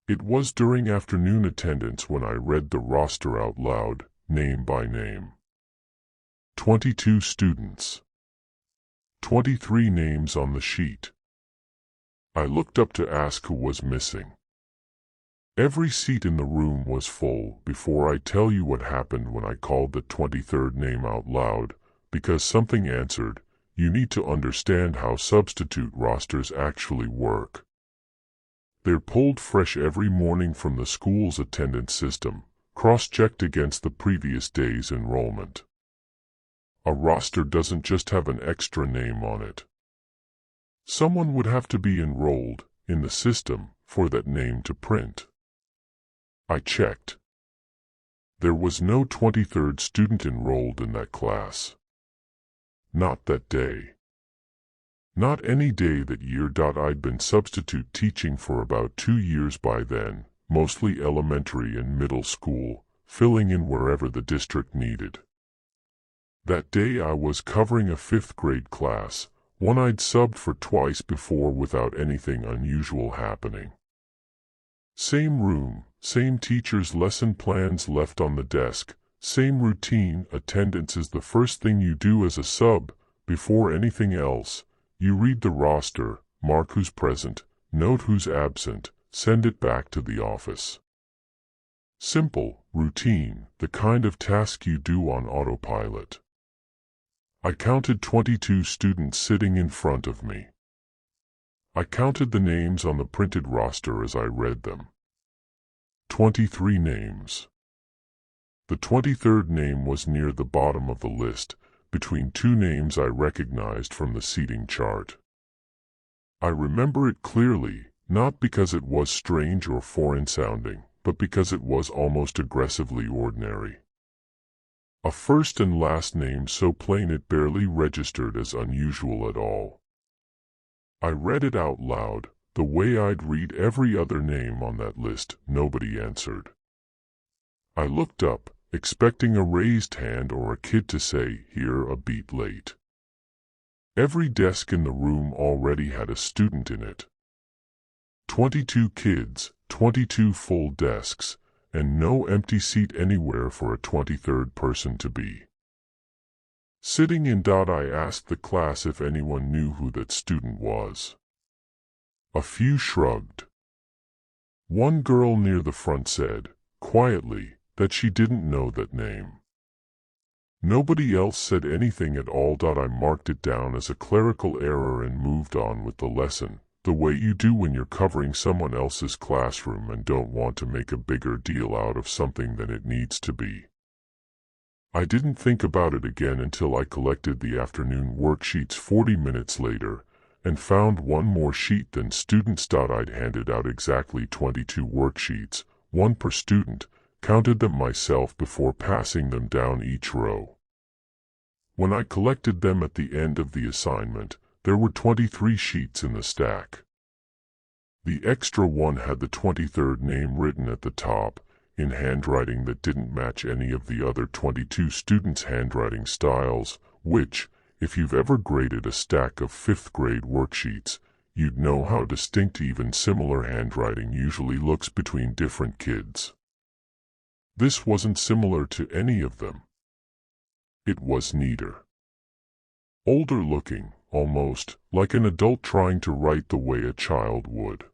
It was during afternoon attendance when I read the roster out loud, name by name. 22 students. 23 names on the sheet. I looked up to ask who was missing. Every seat in the room was full. Before I tell you what happened when I called the 23rd name out loud, because something answered, you need to understand how substitute rosters actually work. They're pulled fresh every morning from the school's attendance system, cross-checked against the previous day's enrollment. A roster doesn't just have an extra name on it. Someone would have to be enrolled in the system for that name to print. I checked. There was no 23rd student enrolled in that class. Not that day. Not any day that year. I'd been substitute teaching for about 2 years by then, mostly elementary and middle school, filling in wherever the district needed. That day I was covering a 5th grade class, one I'd subbed for twice before without anything unusual happening. Same room, same teacher's lesson plans left on the desk, same routine. Attendance is the first thing you do as a sub. Before anything else, you read the roster, mark who's present, note who's absent, send it back to the office. Simple, routine, the kind of task you do on autopilot. I counted 22 students sitting in front of me. I counted the names on the printed roster as I read them. 23 names. The 23rd name was near the bottom of the list, between 2 names I recognized from the seating chart. I remember it clearly, not because it was strange or foreign-sounding, but because it was almost aggressively ordinary. A first and last name so plain it barely registered as unusual at all. I read it out loud, the way I'd read every other name on that list. Nobody answered. I looked up, expecting a raised hand or a kid to say, "Here, a beat late." Every desk in the room already had a student in it. 22 kids, 22 full desks, and no empty seat anywhere for a 23rd person to be. Sitting in. I asked the class if anyone knew who that student was. A few shrugged. One girl near the front said, quietly, that she didn't know that name. Nobody else said anything at all. I marked it down as a clerical error and moved on with the lesson, the way you do when you're covering someone else's classroom and don't want to make a bigger deal out of something than it needs to be. I didn't think about it again until I collected the afternoon worksheets 40 minutes later, and found one more sheet than students. I'd handed out exactly 22 worksheets, one per student, counted them myself before passing them down each row. When I collected them at the end of the assignment, there were 23 sheets in the stack. The extra one had the 23rd name written at the top, in handwriting that didn't match any of the other 22 students' handwriting styles, which, if you've ever graded a stack of 5th grade worksheets, you'd know how distinct even similar handwriting usually looks between different kids. This wasn't similar to any of them. It was neither. Older looking, almost, like an adult trying to write the way a child would.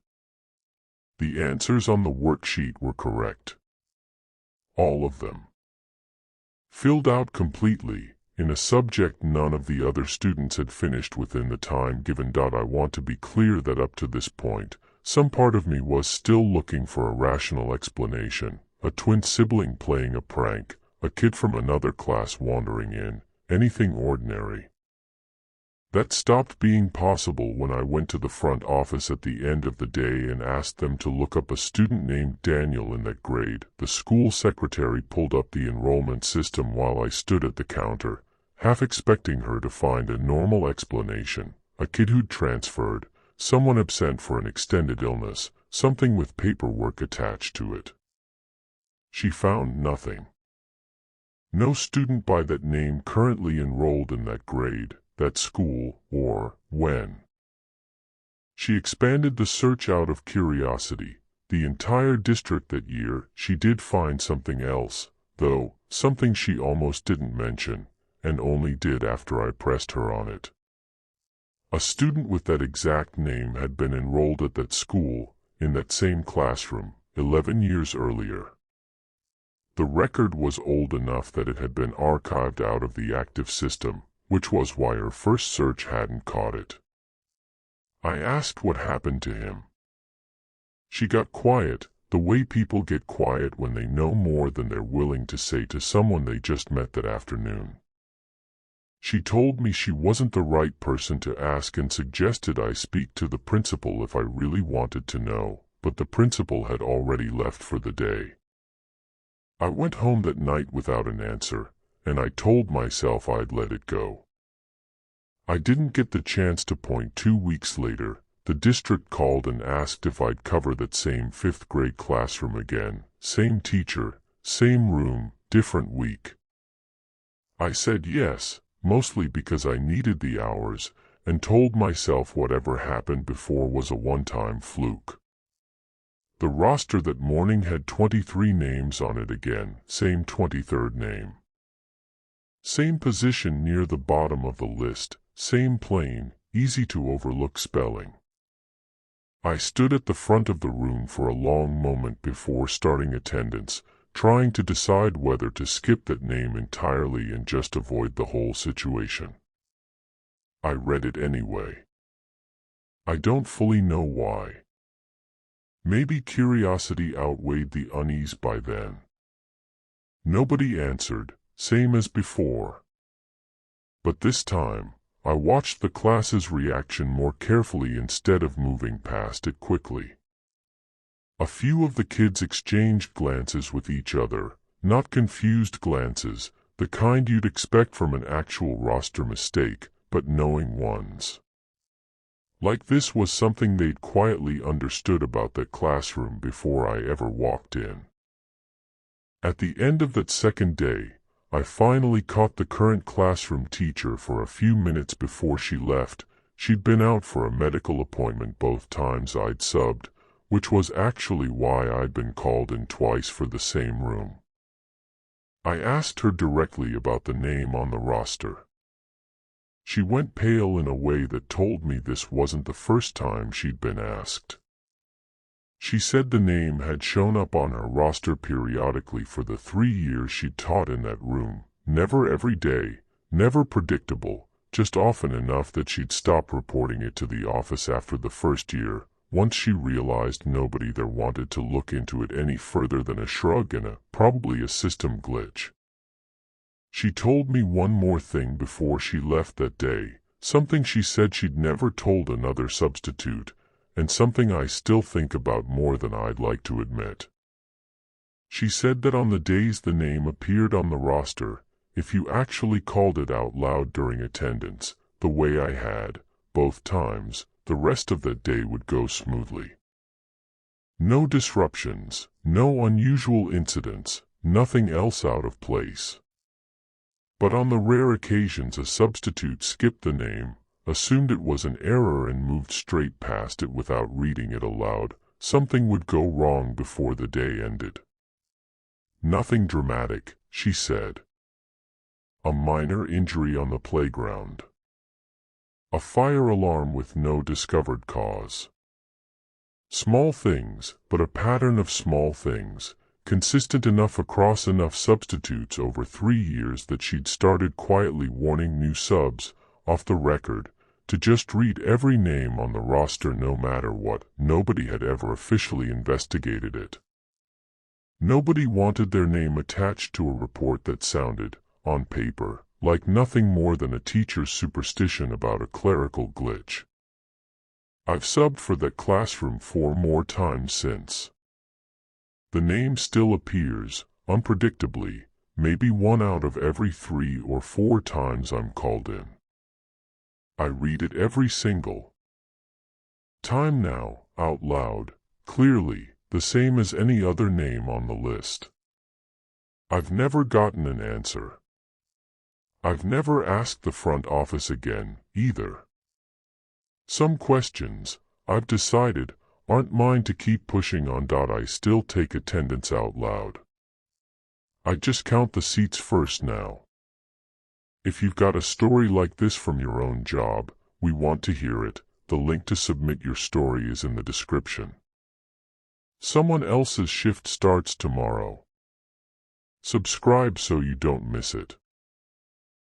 The answers on the worksheet were correct. All of them. Filled out completely, in a subject none of the other students had finished within the time given. I want to be clear that up to this point, some part of me was still looking for a rational explanation, a twin sibling playing a prank, a kid from another class wandering in, anything ordinary. That stopped being possible when I went to the front office at the end of the day and asked them to look up a student named Daniel in that grade. The school secretary pulled up the enrollment system while I stood at the counter, half expecting her to find a normal explanation, a kid who'd transferred, someone absent for an extended illness, something with paperwork attached to it. She found nothing. No student by that name currently enrolled in that grade, that school, or when. She expanded the search out of curiosity, the entire district that year. She did find something else, though, something she almost didn't mention, and only did after I pressed her on it. A student with that exact name had been enrolled at that school, in that same classroom, 11 years earlier. The record was old enough that it had been archived out of the active system, which was why her first search hadn't caught it. I asked what happened to him. She got quiet, the way people get quiet when they know more than they're willing to say to someone they just met that afternoon. She told me she wasn't the right person to ask and suggested I speak to the principal if I really wanted to know, but the principal had already left for the day. I went home that night without an answer, and I told myself I'd let it go. I didn't get the chance to point. 2 weeks later, the district called and asked if I'd cover that same 5th grade classroom again, same teacher, same room, different week. I said yes, mostly because I needed the hours, and told myself whatever happened before was a one-time fluke. The roster that morning had 23 names on it again, same 23rd name. Same position near the bottom of the list, same plain, easy-to-overlook spelling. I stood at the front of the room for a long moment before starting attendance, trying to decide whether to skip that name entirely and just avoid the whole situation. I read it anyway. I don't fully know why. Maybe curiosity outweighed the unease by then. Nobody answered, same as before. But this time, I watched the class's reaction more carefully instead of moving past it quickly. A few of the kids exchanged glances with each other, not confused glances, the kind you'd expect from an actual roster mistake, but knowing ones. Like this was something they'd quietly understood about that classroom before I ever walked in. At the end of that second day, I finally caught the current classroom teacher for a few minutes before she left. She'd been out for a medical appointment both times I'd subbed, which was actually why I'd been called in twice for the same room. I asked her directly about the name on the roster. She went pale in a way that told me this wasn't the first time she'd been asked. She said the name had shown up on her roster periodically for the 3 years she'd taught in that room, never every day, never predictable, just often enough that she'd stop reporting it to the office after the first year, once she realized nobody there wanted to look into it any further than a shrug and probably a system glitch. She told me one more thing before she left that day, something she said she'd never told another substitute, and something I still think about more than I'd like to admit. She said that on the days the name appeared on the roster, if you actually called it out loud during attendance, the way I had, both times, the rest of that day would go smoothly. No disruptions, no unusual incidents, nothing else out of place. But on the rare occasions a substitute skipped the name, assumed it was an error and moved straight past it without reading it aloud, something would go wrong before the day ended. Nothing dramatic, she said. A minor injury on the playground. A fire alarm with no discovered cause. Small things, but a pattern of small things, consistent enough across enough substitutes over 3 years that she'd started quietly warning new subs, off the record, to just read every name on the roster no matter what. Nobody had ever officially investigated it. Nobody wanted their name attached to a report that sounded, on paper, like nothing more than a teacher's superstition about a clerical glitch. I've subbed for that classroom 4 more times since. The name still appears, unpredictably, maybe 1 out of every 3 or 4 times I'm called in. I read it every single time now, out loud, clearly, the same as any other name on the list. I've never gotten an answer. I've never asked the front office again, either. Some questions, I've decided, aren't mine to keep pushing on. I still take attendance out loud. I just count the seats first now. If you've got a story like this from your own job, we want to hear it. The link to submit your story is in the description. Someone else's shift starts tomorrow. Subscribe so you don't miss it.